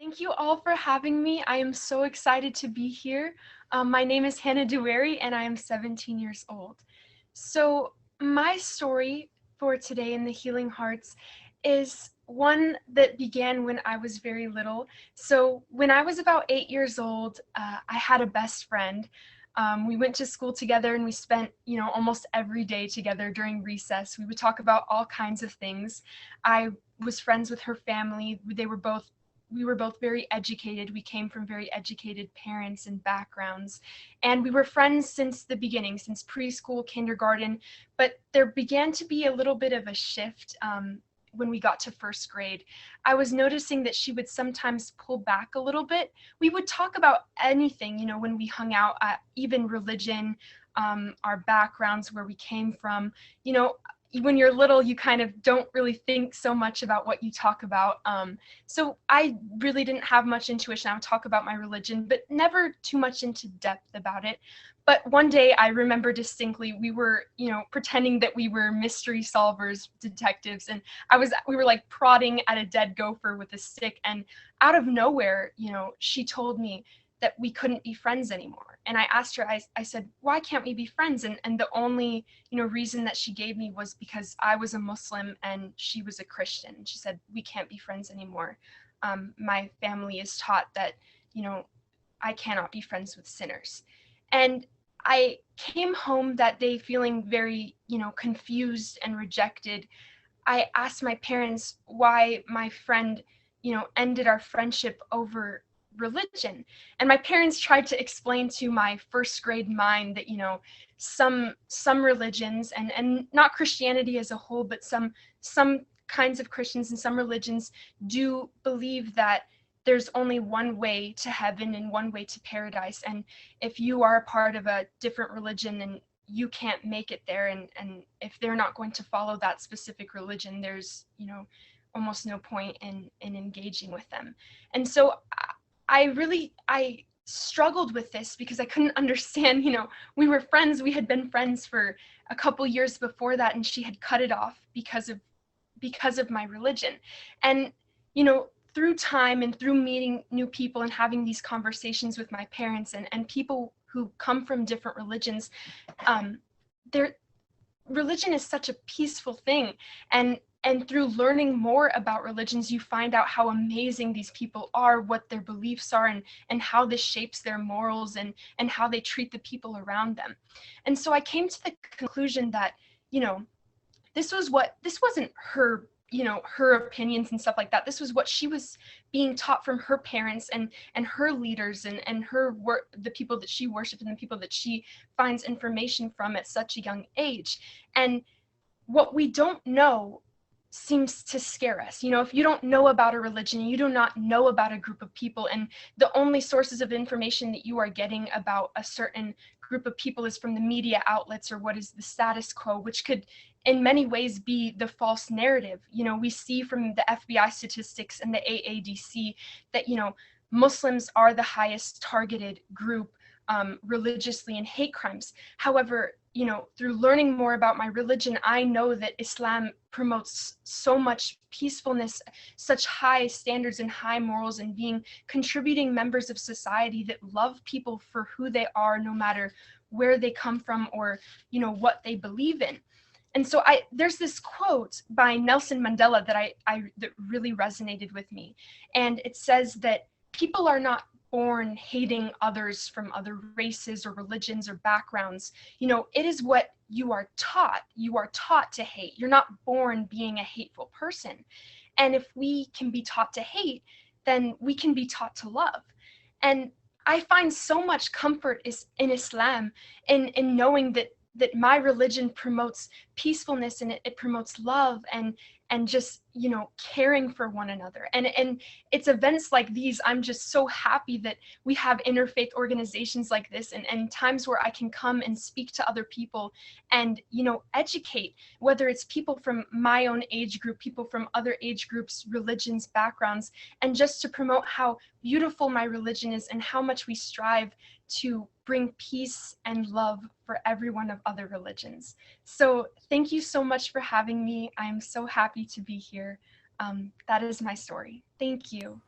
Thank you all for having me. I am so excited to be here. My name is Hana Doueiri and I am 17 years old. So, my story for today in the Healing Hearts is one that began when I was very little. So, when I was about 8 years old, I had a best friend. We went to school together and we spent, almost every day together during recess. We would talk about all kinds of things. I was friends with her family. We were both very educated. We came from very educated parents and backgrounds. And we were friends since the beginning, since preschool, kindergarten. But there began to be a little bit of a shift when we got to first grade. I was noticing that she would sometimes pull back a little bit. We would talk about anything, when we hung out, even religion, our backgrounds, where we came from. When you're little, you kind of don't really think so much about what you talk about. So I really didn't have much intuition. I would talk about my religion, but never too much into depth about it. But one day I remember distinctly, we were, pretending that we were mystery solvers, detectives, and we were like prodding at a dead gopher with a stick. And out of nowhere, she told me that we couldn't be friends anymore. And I asked her, I said, why can't we be friends? And the only, reason that she gave me was because I was a Muslim and she was a Christian. And she said, we can't be friends anymore. My family is taught that, I cannot be friends with sinners. And I came home that day feeling very, confused and rejected. I asked my parents why my friend, ended our friendship over religion. And my parents tried to explain to my first grade mind that, some religions and not Christianity as a whole, but some kinds of Christians and some religions do believe that there's only one way to heaven and one way to paradise. And if you are a part of a different religion and you can't make it there, and if they're not going to follow that specific religion, there's, almost no point in engaging with them. And so I struggled with this because I couldn't understand, we were friends, we had been friends for a couple years before that, and she had cut it off because of my religion. And, through time and through meeting new people and having these conversations with my parents and people who come from different religions, their religion is such a peaceful thing. And through learning more about religions, you find out how amazing these people are, what their beliefs are, and how this shapes their morals and how they treat the people around them. And so I came to the conclusion that, this wasn't her, her opinions and stuff like that. This was what she was being taught from her parents and her leaders and her work, the people that she worshiped and the people that she finds information from at such a young age. And what we don't know seems to scare us. If you don't know about a religion, you do not know about a group of people, and the only sources of information that you are getting about a certain group of people is from the media outlets or what is the status quo, which could in many ways be the false narrative. We see from the FBI statistics and the AADC that, Muslims are the highest targeted group religiously in hate crimes. However, through learning more about my religion, I know that Islam promotes so much peacefulness, such high standards and high morals, and being contributing members of society that love people for who they are, no matter where they come from or, what they believe in. And so there's this quote by Nelson Mandela that really resonated with me. And it says that people are not born hating others from other races or religions or backgrounds. It is what you are taught. You are taught to hate. You're not born being a hateful person. And if we can be taught to hate, then we can be taught to love. And I find so much comfort in Islam, in knowing that my religion promotes peacefulness and it promotes love and just, caring for one another. And it's events like these, I'm just so happy that we have interfaith organizations like this and times where I can come and speak to other people and, educate, whether it's people from my own age group, people from other age groups, religions, backgrounds, and just to promote how beautiful my religion is and how much we strive to bring peace and love for everyone of other religions. So thank you so much for having me. I am so happy to be here. That is my story. Thank you.